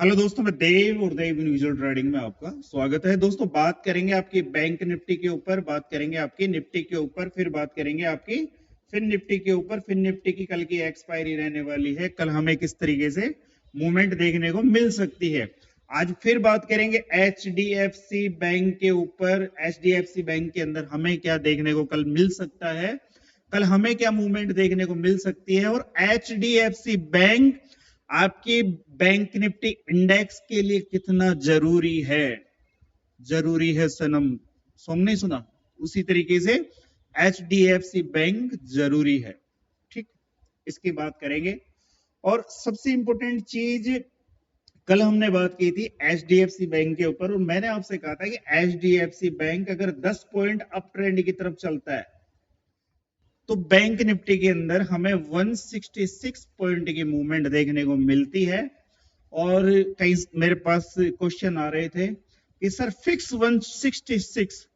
Hello दोस्तों, मैं देव और देव इंडिविजुअल ट्रेडिंग में आपका स्वागत है। दोस्तों, बात करेंगे आपकी बैंक निफ्टी के ऊपर, बात करेंगे आपकी निफ्टी के ऊपर, फिर बात करेंगे आपकी फिन निफ्टी के ऊपर। फिन निफ्टी की कल की एक्सपायरी रहने वाली है, कल हमें किस तरीके से मूवमेंट देखने को मिल सकती है। आज फिर बात करेंगे एचडीएफसी बैंक के ऊपर। एचडीएफसी बैंक के अंदर हमें क्या देखने को कल मिल सकता है, कल हमें क्या मूवमेंट देखने को मिल सकती है, और एचडीएफसी बैंक आपकी बैंक निफ्टी इंडेक्स के लिए कितना जरूरी है। जरूरी है सनम, सॉन्ग नहीं सुना? उसी तरीके से एचडीएफसी बैंक जरूरी है। ठीक, इसकी बात करेंगे। और सबसे इंपॉर्टेंट चीज, कल हमने बात की थी एचडीएफसी बैंक के ऊपर, और मैंने आपसे कहा था कि एचडीएफसी बैंक अगर 10 पॉइंट अप ट्रेंड की तरफ चलता है तो बैंक निफ्टी के अंदर हमें 166 पॉइंट की मूवमेंट देखने को मिलती है। और कई मेरे पास क्वेश्चन आ रहे थे कि सर फिक्स 166,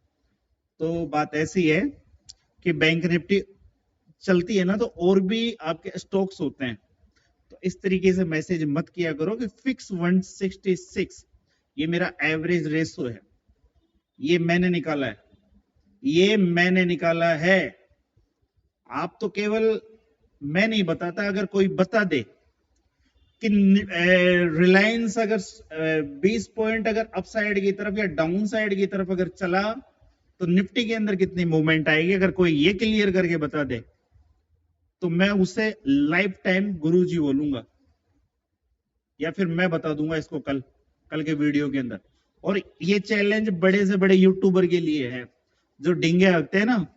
तो बात ऐसी है कि बैंक निफ्टी चलती है ना तो और भी आपके स्टॉक्स होते हैं, तो इस तरीके से मैसेज मत किया करो कि फिक्स 166 ये मेरा एवरेज रेशो है, ये मैंने निकाला है, ये मैंने निकाला है। आप तो केवल, मैं नहीं बताता, अगर कोई बता दे कि रिलायंस अगर 20 पॉइंट अगर अपसाइड की तरफ या डाउन साइड की तरफ अगर चला तो निफ्टी के अंदर कितनी मूवमेंट आएगी, अगर कोई ये क्लियर करके बता दे तो मैं उसे लाइफ टाइम गुरुजी बोलूंगा, या फिर मैं बता दूंगा इसको कल कल के वीडियो के अंदर। और ये चैलेंज बड़े से बड़े यूट्यूबर के लिए है जो डिंगे हकते हैं ना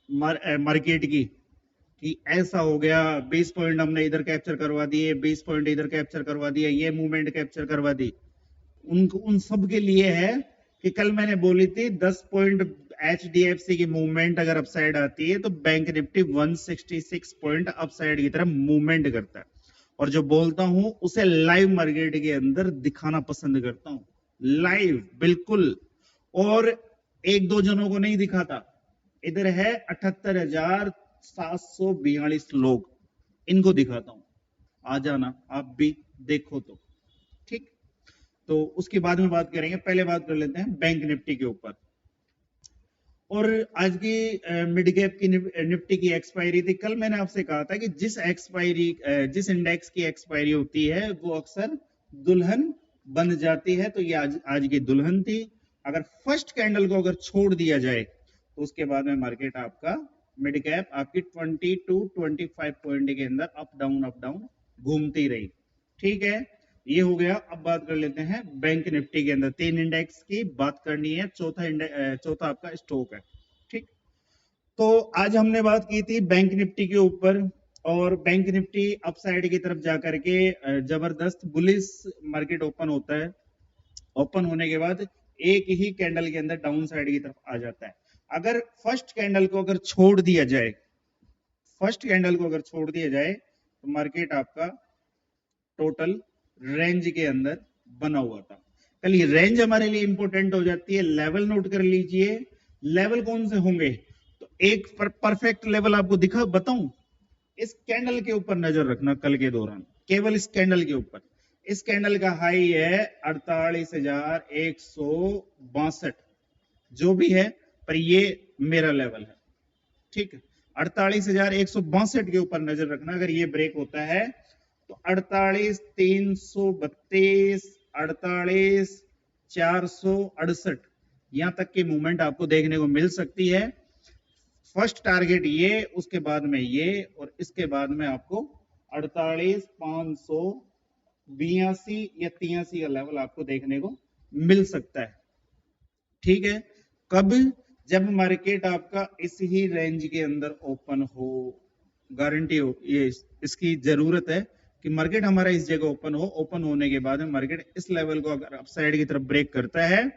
मार्केट की, कि ऐसा हो गया, 20 पॉइंट हमने इधर कैप्चर करवा दिए, 20 पॉइंट इधर कैप्चर करवा दिए, ये मूवमेंट कैप्चर करवा दी। उन सब के लिए है कि कल मैंने बोली थी 10 पॉइंट एचडीएफसी की मूवमेंट अगर अपसाइड आती है तो बैंक निफ्टी 166 पॉइंट अपसाइड की तरफ मूवमेंट करता है। और जो बोलता हूं उसे लाइव मार्केट के अंदर दिखाना पसंद करता हूं, लाइव बिल्कुल। और एक दो जनों को नहीं दिखाता। इधर है 78,742 लोग, इनको दिखाता हूं, आ जाना आप भी देखो तो। ठीक, तो उसके बाद में बात करेंगे, पहले बात कर लेते हैं बैंक निफ्टी के ऊपर। और आज की मिड कैप की निफ्टी की एक्सपायरी थी। कल मैंने आपसे कहा था कि जिस इंडेक्स की एक्सपायरी होती है वो अक्सर दुल्हन बन जाती है, तो ये आज की दुल्हन थी। अगर फर्स्ट कैंडल को अगर छोड़ दिया जाए तो उसके बाद में मार्केट आपका मिड कैप आपकी 20 टू 25 पॉइंट के अंदर अप डाउन घूमती रही। ठीक है, ये हो गया। अब बात कर लेते हैं बैंक निफ्टी के अंदर, 3 इंडेक्स की बात करनी है, चौथा आपका स्टॉक है। ठीक, तो आज हमने बात की थी बैंक निफ्टी के ऊपर, और बैंक निफ्टी अपसाइड की तरफ जाकर के जबरदस्त बुलिश मार्केट ओपन होता है। ओपन होने के बाद एक ही कैंडल के अंदर डाउन साइड की तरफ आ जाता है। अगर फर्स्ट कैंडल को अगर छोड़ दिया जाए, फर्स्ट कैंडल को अगर छोड़ दिया जाए तो मार्केट आपका टोटल रेंज के अंदर बना हुआ था। कल ये रेंज हमारे लिए इंपॉर्टेंट हो जाती है। लेवल नोट कर लीजिए, लेवल कौन से होंगे, तो एक परफेक्ट लेवल आपको दिखा बताऊं, इस कैंडल के ऊपर नजर रखना कल के दौरान, केवल इस कैंडल के ऊपर। इस कैंडल का हाई है 48,162, जो भी है, पर ये मेरा लेवल है। ठीक है, 48,162 के ऊपर नजर रखना। अगर ये ब्रेक होता है तो 48,332, 48,468 यहां तक की मूवमेंट आपको देखने को मिल सकती है। फर्स्ट टारगेट ये, उसके बाद में ये, और इसके बाद में आपको 48,582 या 83 का लेवल आपको देखने को मिल सकता है। ठीक है, कब? जब मार्केट आपका इस ही रेंज के अंदर ओपन हो, गारंटी हो, ये इसकी जरूरत है कि मार्केट हमारा इस जगह ओपन हो। ओपन होने के बाद में मार्केट इस लेवल को अगर अपसाइड की तरफ ब्रेक करता है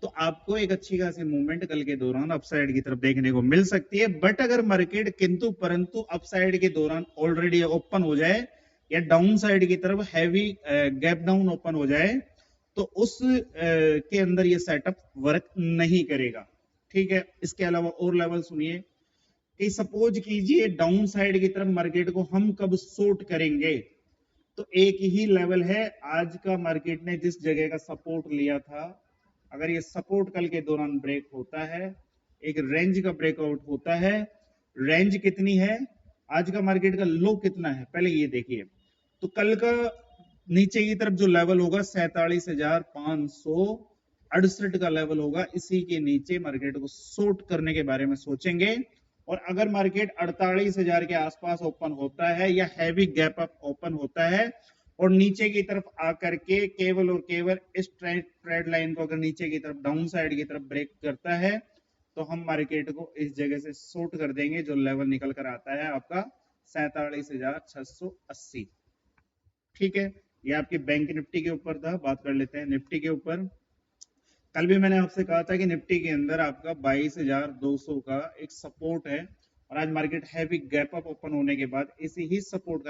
तो आपको एक अच्छी खासी मूवमेंट कल के दौरान अपसाइड की तरफ देखने को मिल सकती है। बट अगर मार्केट किंतु परंतु अपसाइड के दौरान ऑलरेडी ओपन हो जाए या डाउन साइड की तरफ हैवी गैप डाउन ओपन हो जाए तो उस के अंदर ये सेटअप वर्क नहीं करेगा। ठीक है, इसके अलावा और लेवल सुनिए कि सपोज कीजिए डाउन साइड की तरफ मार्केट को हम कब शॉर्ट करेंगे, तो एक ही लेवल है। आज का मार्केट ने जिस जगह का सपोर्ट लिया था, अगर ये सपोर्ट कल के दौरान ब्रेक होता है, एक रेंज का ब्रेकआउट होता है, रेंज कितनी है, आज का मार्केट का लो कितना है, पहले ये देखिए। तो कल का नीचे की तरफ जो लेवल होगा 47,568 का लेवल होगा, इसी के नीचे मार्केट को शॉर्ट करने के बारे में सोचेंगे। और अगर मार्केट 48,000 के आसपास ओपन होता है या हैवी गैप अप ओपन होता है और नीचे की तरफ आकर के केवल और केवल इस ट्रेड लाइन को अगर नीचे की तरफ डाउन साइड की तरफ ब्रेक करता है, तो हम मार्केट को इस जगह से शॉर्ट कर देंगे। जो लेवल निकल कर आता है आपका 47,680। ठीक है, ये आपके बैंक निफ्टी के ऊपर था। बात कर लेते हैं निफ्टी के ऊपर। कल भी मैंने आपसे कहा था कि निफ्टी के अंदर आपका 22,200 का एक सपोर्ट है, और आज market heavy gap up open होने के बाद इसी ही सपोर्ट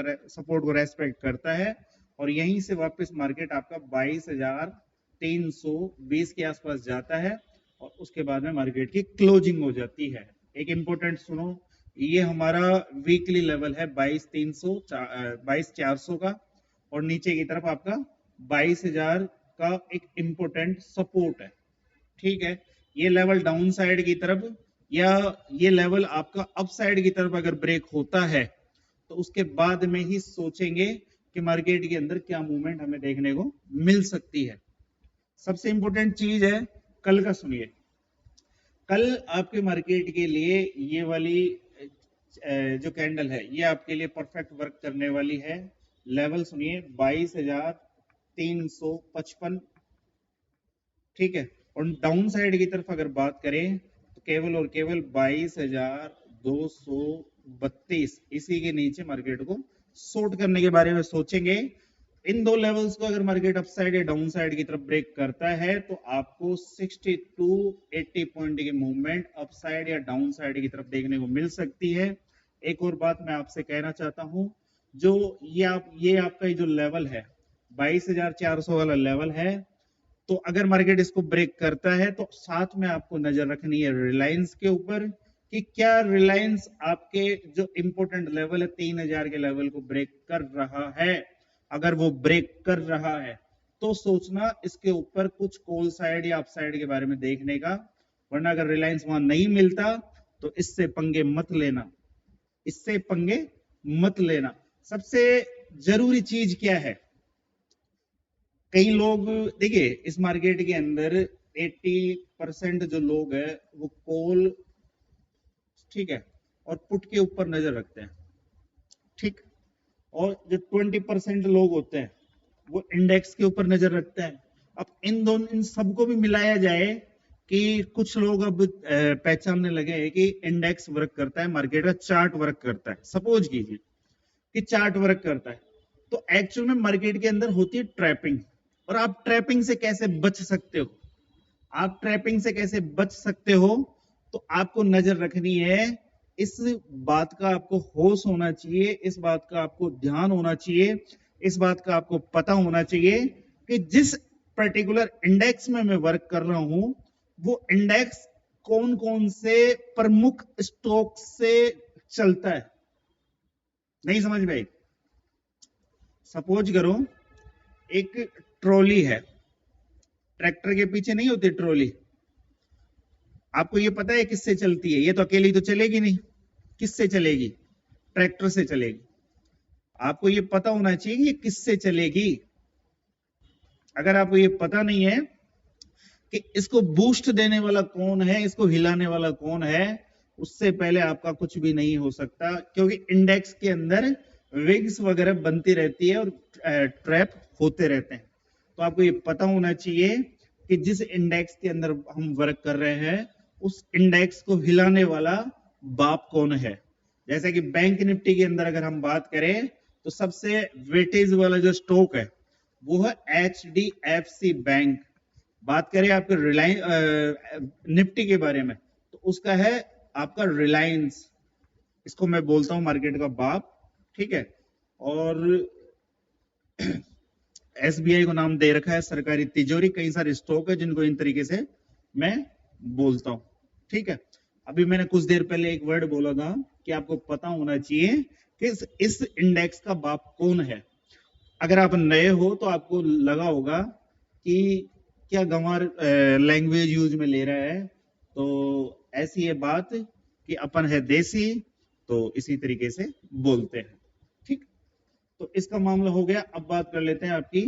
को रेस्पेक्ट करता है, और यहीं से वापस मार्केट आपका 22,320 के आसपास जाता है, और उसके बाद में मार्केट की क्लोजिंग हो जाती है। एक इंपॉर्टेंट सुनो, ये हमारा वीकली लेवल है 22,400 का, और नीचे की तरफ आपका 22,000 का एक इंपॉर्टेंट सपोर्ट है। ठीक है, ये लेवल डाउन साइड की तरफ या ये लेवल आपका अप साइड की तरफ अगर ब्रेक होता है, तो उसके बाद में ही सोचेंगे कि मार्केट के अंदर क्या मूवमेंट हमें देखने को मिल सकती है। सबसे इंपॉर्टेंट चीज है कल का, सुनिए। कल आपके मार्केट के लिए ये वाली जो कैंडल है, ये आपके लिए परफेक्ट वर्क करने वाली है। लेवल सुनिए, 22,355। ठीक है, और डाउन साइड की तरफ अगर बात करें तो केवल और केवल 22,232, इसी के नीचे मार्केट को शॉर्ट करने के बारे में सोचेंगे। इन दो लेवल्स को अगर मार्केट अप साइड या डाउन साइड की तरफ ब्रेक करता है, तो आपको 60 to 80 पॉइंट की मूवमेंट अप साइड या डाउन साइड की तरफ देखने को मिल सकती है। एक और बात मैं आपसे कहना चाहता हूं, जो ये आपका जो लेवल है 22,400 वाला लेवल है, तो अगर मार्केट इसको ब्रेक करता है, तो साथ में आपको नजर रखनी है रिलायंस के ऊपर कि क्या रिलायंस आपके जो इंपॉर्टेंट लेवल है 3,000 के लेवल को ब्रेक कर रहा है। अगर वो ब्रेक कर रहा है तो सोचना इसके ऊपर कुछ कॉल साइड या अप साइड के बारे में देखने का, वरना अगर रिलायंस वहां नहीं मिलता तो इससे पंगे मत लेना, इससे पंगे मत लेना। सबसे जरूरी चीज क्या है, कई लोग देखिए इस मार्केट के अंदर 80% जो लोग है वो कॉल, ठीक है, और पुट के ऊपर नजर रखते हैं। ठीक, और जो 20% लोग होते हैं वो इंडेक्स के ऊपर नजर रखते हैं। अब इन सबको भी मिलाया जाए कि कुछ लोग अब पहचानने लगे हैं कि इंडेक्स वर्क करता है, मार्केट का चार्ट वर्क करता है। सपोज कीजिए कि चार्ट वर्क करता है, तो एक्चुअल में मार्केट के अंदर होती है ट्रैपिंग। और आप ट्रैपिंग से कैसे बच सकते हो, आप ट्रैपिंग से कैसे बच सकते हो, तो आपको नजर रखनी है, इस बात का आपको होश होना चाहिए, इस बात का आपको ध्यान होना चाहिए, इस बात का आपको पता होना चाहिए कि जिस पर्टिकुलर इंडेक्स में मैं वर्क कर रहा हूं, वो इंडेक्स कौन कौन से प्रमुख स्टॉक से चलता है। नहीं समझ में आई? सपोज करो एक ट्रॉली है, ट्रैक्टर के पीछे नहीं होती ट्रॉली, आपको ये पता है किससे चलती है? ये तो अकेली तो चलेगी नहीं, किससे चलेगी? ट्रैक्टर से चलेगी। आपको ये पता होना चाहिए कि ये किससे चलेगी। अगर आपको ये पता नहीं है कि इसको बूस्ट देने वाला कौन है, इसको हिलाने वाला कौन है, उससे पहले आपका कुछ भी नहीं हो सकता, क्योंकि इंडेक्स के अंदर विग्स वगैरह बनती रहती है और ट्रैप होते रहते हैं। तो आपको ये पता होना चाहिए कि जिस इंडेक्स के अंदर हम वर्क कर रहे हैं, उस इंडेक्स को हिलाने वाला बाप कौन है। जैसे कि बैंक निफ्टी के अंदर अगर हम बात करें, तो सबसे वेटेज वाला जो स्टॉक है वो है HDFC बैंक। बात करें आपके रिलायंस निफ्टी के बारे में, तो उसका है आपका रिलायंस, इसको मैं बोलता हूं मार्केट का बाप। ठीक है, और SBI को नाम दे रखा है सरकारी तिजोरी। कई सारे स्टॉक है जिनको इन तरीके से मैं बोलता हूं। ठीक है, अभी मैंने कुछ देर पहले एक वर्ड बोला था कि आपको पता होना चाहिए कि इस इंडेक्स का बाप कौन है। अगर आप नए हो तो आपको लगा होगा कि क्या गंवार लैंग्वेज यूज में ले रहा है, तो ऐसी है बात कि अपन है देसी, तो इसी तरीके से बोलते हैं। ठीक, तो इसका मामला हो गया। अब बात कर लेते हैं आपकी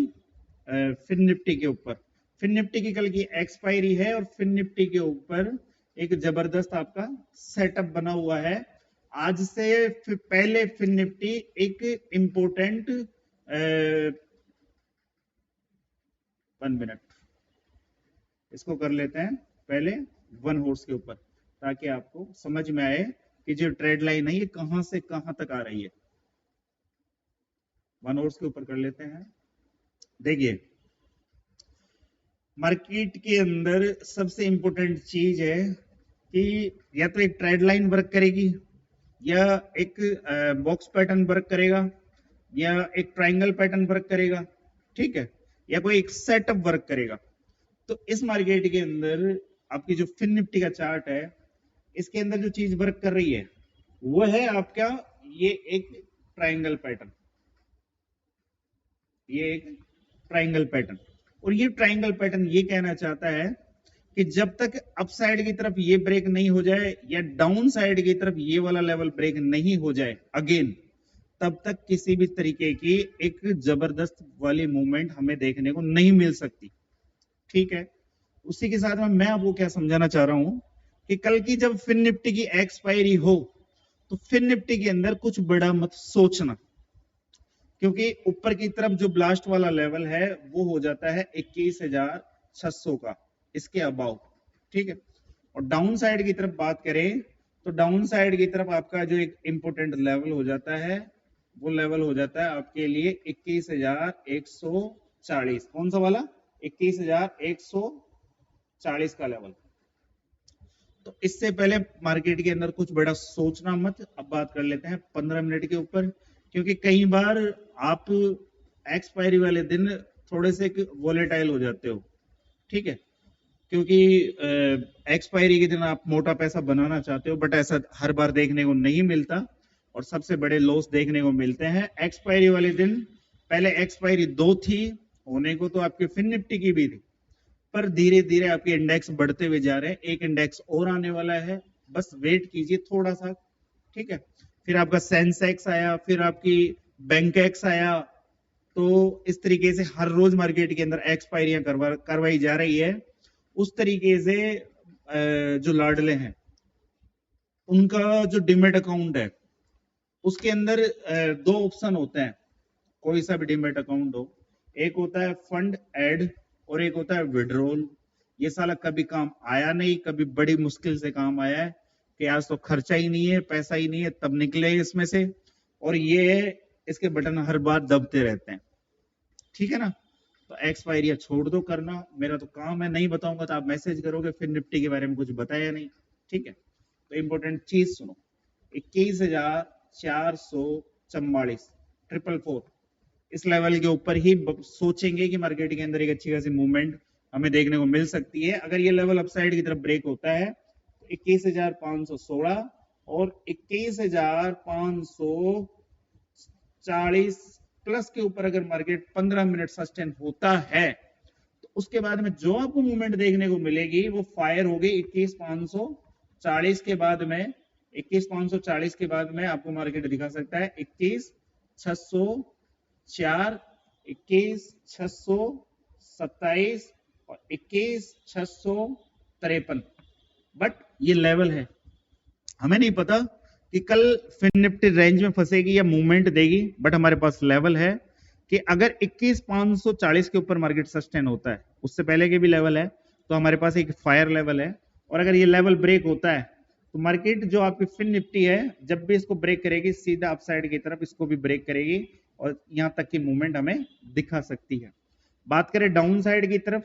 फिन निफ्टी के ऊपर। फिन निफ्टी की कल की एक्सपायरी है और फिन निफ्टी के ऊपर एक जबरदस्त आपका सेटअप बना हुआ है। आज से पहले फिन निफ्टी एक इंपोर्टेंट 1 मिनट इसको कर लेते हैं पहले 1 हॉर्स के ऊपर, ताकि आपको समझ में आए कि जो ट्रेड लाइन है ये कहां से कहां तक आ रही है। 1 हॉर्स के ऊपर कर लेते हैं। देखिए, मार्केट के अंदर सबसे इंपॉर्टेंट चीज है कि या तो एक ट्रेड लाइन वर्क करेगी, या एक बॉक्स पैटर्न वर्क करेगा, या एक ट्रायंगल पैटर्न वर्क करेगा, ठीक है, या कोई एक सेटअप वर्क करेगा। तो इस मार्केट के अंदर आपकी जो फिन निफ्टी का चार्ट है, इसके अंदर जो चीज वर्क कर रही है वो है आपका ये एक ट्रायंगल पैटर्न, ये एक ट्रायंगल पैटर्न। और ये ट्रायंगल पैटर्न ये कहना चाहता है कि जब तक अपसाइड की तरफ ये ब्रेक नहीं हो जाए या डाउन साइड की तरफ ये वाला लेवल ब्रेक नहीं हो जाए अगेन, तब तक किसी भी तरीके की एक जबरदस्त वाली मूवमेंट हमें देखने को नहीं मिल सकती। ठीक है, उसी के साथ में मैं आपको क्या समझाना चाह रहा हूं कि कल की जब फिन निफ्टी की एक्सपायरी हो तो फिन निफ्टी के अंदर कुछ बड़ा मत सोचना, क्योंकि ऊपर की तरफ जो ब्लास्ट वाला लेवल है वो हो जाता है 21,600 का, इसके अबाव। ठीक है, और डाउन साइड की तरफ बात करें तो डाउन साइड की तरफ आपका जो एक इंपोर्टेंट लेवल हो जाता है वो लेवल हो जाता है आपके लिए 21,140। कौन सा वाला? 21,140 का लेवल। तो इससे पहले मार्केट के अंदर कुछ बड़ा सोचना मत। अब बात कर लेते हैं 15 मिनट के ऊपर, क्योंकि कई बार आप एक्सपायरी वाले दिन थोड़े से वोलेटाइल हो जाते हो। ठीक है, क्योंकि एक्सपायरी के दिन आप मोटा पैसा बनाना चाहते हो, बट ऐसा हर बार देखने को नहीं मिलता और सबसे बड़े लॉस देखने को मिलते हैं एक्सपायरी वाले दिन। पहले एक्सपायरी 2 थी, होने को तो आपके फिन निफ्टी की भी थी, पर धीरे धीरे आपके इंडेक्स बढ़ते हुए जा रहे हैं। एक इंडेक्स और आने वाला है, बस वेट कीजिए थोड़ा सा। ठीक है, फिर आपका सेंसेक्स आया, फिर आपकी बैंकेक्स आया। तो इस तरीके से हर रोज मार्केट के अंदर एक्सपायरियां करवाई जा रही है। उस तरीके से जो लाडले हैं उनका जो डिमेट अकाउंट है उसके अंदर 2 ऑप्शन होते हैं, कोई सा भी डिमेट अकाउंट हो। एक होता है फंड ऐड और एक होता है विड्रॉल। ये साला कभी काम आया नहीं, कभी बड़ी मुश्किल से काम आया है कि आज तो खर्चा ही नहीं है, पैसा ही नहीं है, तब निकले इसमें से। और ये इसके बटन हर बार दबते रहते हैं। ठीक है ना, तो एक्सपायरी छोड़ दो करना, मेरा तो काम है, नहीं बताऊंगा तो आप मैसेज करोगे फिर निफ्टी के बारे में कुछ बताया नहीं। ठीक है, तो इंपॉर्टेंट चीज सुनो, 21,444 444 इस लेवल के ऊपर ही सोचेंगे कि मार्केट के अंदर एक अच्छी खासी मूवमेंट हमें देखने को मिल सकती है। अगर ये लेवल अपसाइड की तरफ ब्रेक होता है तो 21,516 और 21,540 प्लस के ऊपर अगर मार्केट 15 मिनट सस्टेन होता है तो उसके बाद में जो आपको मूवमेंट देखने को मिलेगी वो फायर होगी 21,540 के बाद में। 21,540 के बाद में आपको मार्केट दिखा सकता है 21,604, 21,627 और 21,653। बट ये लेवल है, हमें नहीं पता कि कल फिन निफ्टी रेंज में फंसेगी या मूवमेंट देगी, बट हमारे पास लेवल है कि अगर 21,540 के ऊपर मार्केट सस्टेन होता है, उससे पहले के भी लेवल है, तो हमारे पास एक फायर लेवल है। और अगर ये लेवल ब्रेक होता है तो मार्केट जो आपकी फिन निफ्टी है जब भी इसको ब्रेक करेगी सीधा अपसाइड की तरफ इसको भी ब्रेक करेगी और यहां तक की मूवमेंट हमें दिखा सकती है। बात करें डाउन साइड की तरफ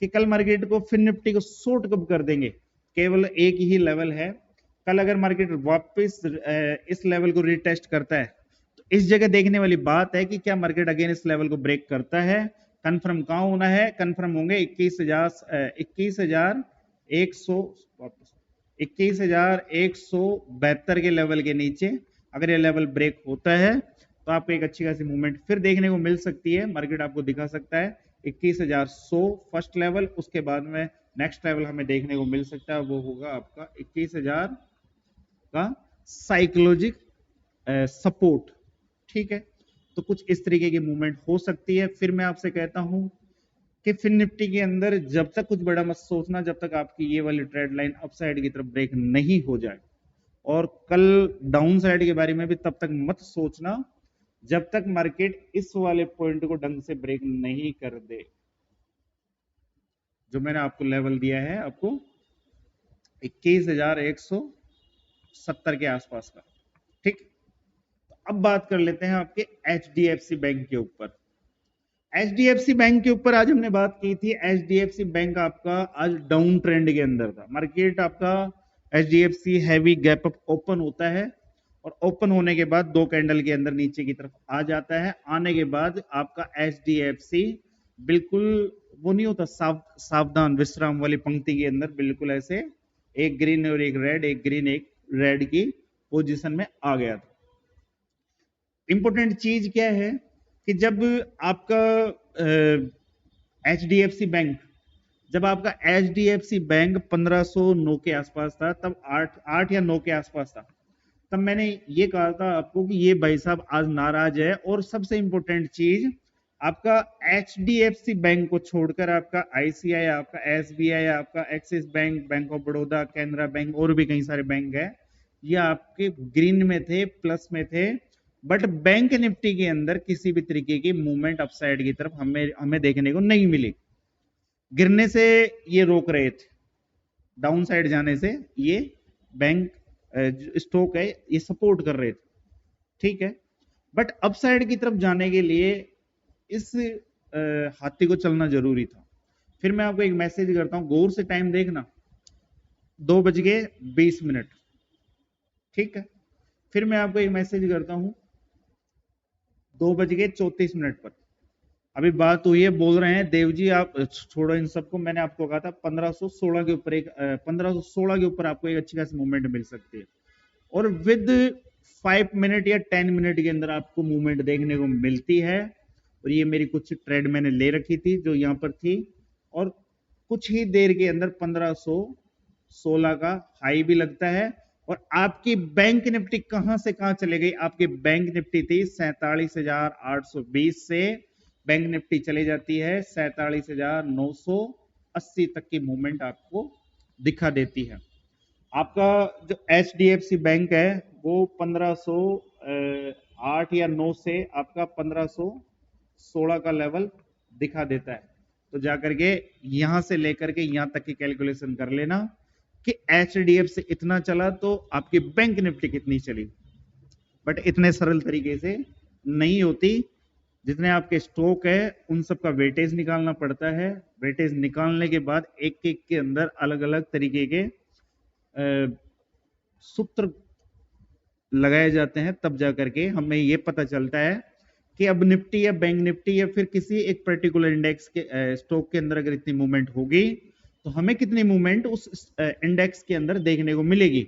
कि कल मार्केट को फिन निफ्टी को शॉर्ट कब कर देंगे, केवल एक ही लेवल है। कल अगर मार्केट वापस इस लेवल को रिटेस्ट करता है तो इस जगह देखने वाली बात है कि क्या मार्केट अगेन इस लेवल को ब्रेक करता है। कंफर्म कहां होना है? कंफर्म होंगे 21,172 के लेवल के नीचे। अगर ये लेवल ब्रेक होता है तो आपको एक अच्छी खासी मूवमेंट फिर देखने को मिल सकती है। मार्केट आपको दिखा सकता है 21,100 फर्स्ट लेवल, उसके बाद में नेक्स्ट लेवल हमें देखने को मिल सकता है, वो होगा आपका 21,000 का साइकोलॉजिक सपोर्ट। ठीक है, तो कुछ इस तरीके की मूवमेंट हो सकती है। फिर मैं आपसे कहता हूं कि फिन निफ्टी के अंदर जब तक कुछ बड़ा मत सोचना, जब तक आपकी ये वाली ट्रेड लाइन अपसाइड की तरफ ब्रेक नहीं हो जाए, और कल डाउन साइड के बारे में भी तब तक मत सोचना जब तक मार्केट इस वाले पॉइंट को ढंग से ब्रेक नहीं कर दे, जो मैंने आपको लेवल दिया है आपको 21,170 के आसपास का। ठीक, तो अब बात कर लेते हैं आपके HDFC बैंक के ऊपर। HDFC बैंक के ऊपर आज हमने बात की थी। HDFC बैंक आपका आज डाउन ट्रेंड के अंदर था। मार्केट आपका HDFC heavy gap up open होता है, और ओपन होने के बाद दो कैंडल के अंदर नीचे की तरफ आ जाता है। आने के बाद आपका HDFC बिल्कुल वो नहीं होता सावधान विश्राम वाली पंक्ति के अंदर, बिल्कुल ऐसे एक ग्रीन और एक रेड, एक ग्रीन एक रेड की पोजीशन में आ गया था। इंपॉर्टेंट चीज क्या है कि जब आपका HDFC बैंक, जब आपका HDFC बैंक 1509 के आसपास था, तब 8 या 9 के आसपास था, तब मैंने ये कहा था आपको कि ये भाई साहब आज नाराज है। और सबसे इंपॉर्टेंट चीज, आपका HDFC बैंक को छोड़कर आपका ICI, आपका SBI, आपका axis bank, bank of Baroda, Canara bank और भी कई सारे बैंक है, ये आपके ग्रीन में थे, प्लस में थे। बट बैंक निफ्टी के अंदर किसी भी तरीके की मूवमेंट अपसाइड की तरफ हमें देखने को नहीं मिली। गिरने से ये रोक रहे थे, डाउन साइड जाने से ये बैंक स्टॉक है ये सपोर्ट कर रहे थे। ठीक है, बट अपसाइड की तरफ जाने के लिए इस हाथी को चलना जरूरी था। फिर मैं आपको एक मैसेज करता हूं, गौर से टाइम देखना, 2:20। ठीक है, फिर मैं आपको एक मैसेज करता हूं 2:34 पर। अभी बात हुई है, बोल रहे हैं देव जी आप छोड़ो इन सबको, मैंने आपको कहा था 1516 के ऊपर 1516 के ऊपर आपको एक अच्छी खासी मूवमेंट मिल सकती है, और विद 5 मिनट या 10 मिनट के अंदर आपको मूवमेंट देखने को मिलती है। और ये मेरी कुछ ट्रेड मैंने ले रखी थी जो यहां पर थी, और कुछ ही देर के अंदर 1516 का हाई भी लगता है। और आपकी बैंक निफ्टी कहां से कहां चले गई, आपकी बैंक निफ्टी थी 47,820 से बैंक निफ्टी चली जाती है 47,980 तक की मूवमेंट आपको दिखा देती है। आपका जो HDFC बैंक है वो 1508 या 9 से आपका 1516 का लेवल दिखा देता है। तो जाकर के यहां से लेकर के यहां तक की कैलकुलेशन कर लेना कि HDFC इतना चला तो आपकी बैंक निफ्टी कितनी चली। बट इतने सरल तरीके से नहीं होती। जितने आपके स्टॉक है उन सब का वेटेज निकालना पड़ता है। वेटेज निकालने के बाद एक एक के अंदर अलग अलग तरीके के सूत्र लगाए जाते हैं, तब जाकर के हमें यह पता चलता है कि अब निफ्टी या बैंक निफ्टी या फिर किसी एक पर्टिकुलर इंडेक्स के स्टॉक के अंदर अगर इतनी मूवमेंट होगी तो हमें कितनी मूवमेंट उस इंडेक्स के अंदर देखने को मिलेगी।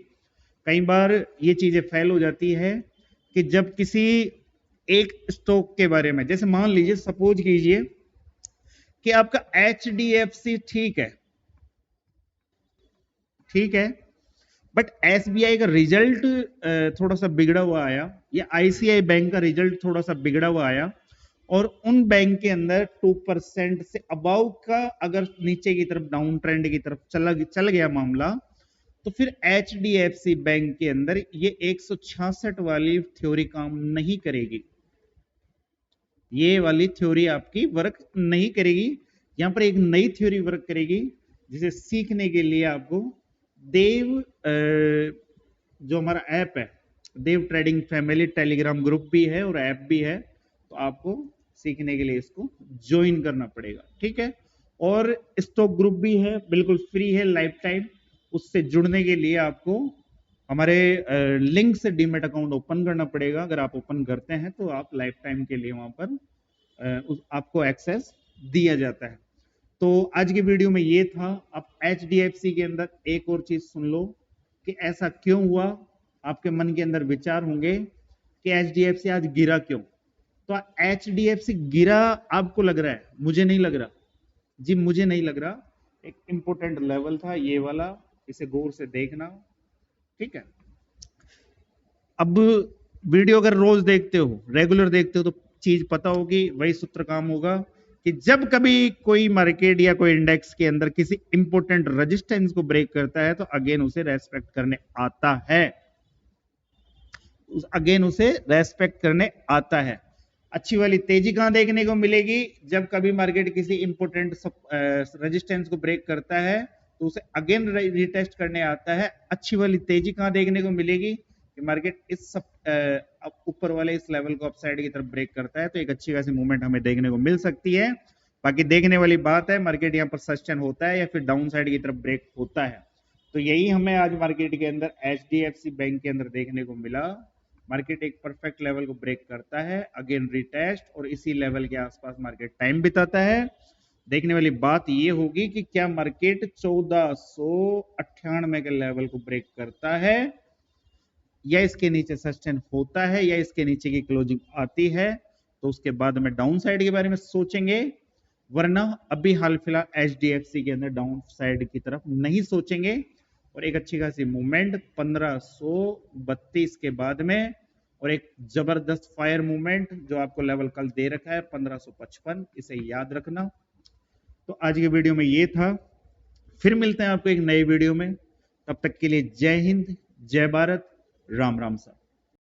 कई बार ये चीजें फेल हो जाती है कि जब किसी एक स्टॉक के बारे में, जैसे मान लीजिए सपोज कीजिए कि आपका HDFC ठीक है, बट SBI का रिजल्ट थोड़ा सा बिगड़ा हुआ आया, या ICI बैंक का रिजल्ट थोड़ा सा बिगड़ा हुआ आया, और उन बैंक के अंदर 2% से अबाउ का अगर नीचे की तरफ डाउन ट्रेंड की तरफ चल गया मामला, तो फिर HDFC बैंक के अंदर ये 166 वाली थ्योरी काम नहीं करेगी। ये वाली थ्योरी आपकी वर्क नहीं करेगी। यहां पर एक नई थ्योरी वर्क करेगी, जिसे सीखने के लिए आपको देव जो हमारा ऐप है, देव ट्रेडिंग फैमिली टेलीग्राम ग्रुप भी है और ऐप भी है, तो आपको सीखने के लिए इसको ज्वाइन करना पड़ेगा। ठीक है, और स्टॉक ग्रुप भी है, बिल्कुल फ्री है, लाइफ टाइम। उससे जुड़ने के लिए आपको हमारे लिंक से डीमेट अकाउंट ओपन करना पड़ेगा। अगर आप ओपन करते हैं तो आप लाइफ टाइम के लिए वहां पर आपको एक्सेस दिया जाता है। तो आज की वीडियो में ये था। आप HDFC के अंदर एक और चीज सुन लो कि ऐसा क्यों हुआ। आपके मन के अंदर विचार होंगे कि HDFC आज गिरा क्यों। तो HDFC गिरा आपको लग रहा है, मुझे नहीं लग रहा जी, मुझे नहीं लग रहा। एक इंपोर्टेंट लेवल था ये वाला, इसे गौर से देखना, ठीक है। अब वीडियो अगर रोज देखते हो, रेगुलर देखते हो, तो चीज पता होगी, वही सूत्र काम होगा कि जब कभी कोई मार्केट या कोई इंडेक्स के अंदर किसी इंपोर्टेंट रेजिस्टेंस को ब्रेक करता है तो अगेन उसे रेस्पेक्ट करने आता है, अगेन उसे रेस्पेक्ट करने आता है। अच्छी वाली तेजी कहां देखने को मिलेगी, जब कभी मार्केट किसी इंपोर्टेंट रेजिस्टेंस को ब्रेक करता है तो उसे अगेन रिटेस्ट करने आता है। अच्छी वाली तेजी कहां देखने को मिलेगी कि मार्केट इस ऊपर वाले इस लेवल को अपसाइड की तरफ ब्रेक करता है, तो एक अच्छी खासी मूवमेंट हमें देखने को मिल सकती है। बाकी देखने वाली बात है मार्केट यहाँ पर सस्टेन होता है या फिर डाउन साइड की तरफ ब्रेक होता है। तो यही हमें आज मार्केट के अंदर HDFC बैंक के अंदर देखने को मिला। मार्केट एक परफेक्ट लेवल को ब्रेक करता है, अगेन रिटेस्ट, और इसी लेवल के आसपास मार्केट टाइम बिताता है। देखने वाली बात ये होगी कि क्या मार्केट 1498 के लेवल को ब्रेक करता है या इसके नीचे सस्टेन होता है या इसके नीचे की क्लोजिंग आती है, तो उसके बाद में डाउन साइड के बारे में सोचेंगे। वरना अभी हाल फिलहाल HDFC के अंदर डाउन साइड की तरफ नहीं सोचेंगे, और एक अच्छी खासी मूवमेंट 1532 के बाद में, और एक जबरदस्त फायर मूवमेंट जो आपको लेवल कल दे रखा है 1555, इसे याद रखना। तो आज के वीडियो में ये था, फिर मिलते हैं आपको एक नए वीडियो में, तब तक के लिए जय हिंद, जय भारत, राम राम साहब।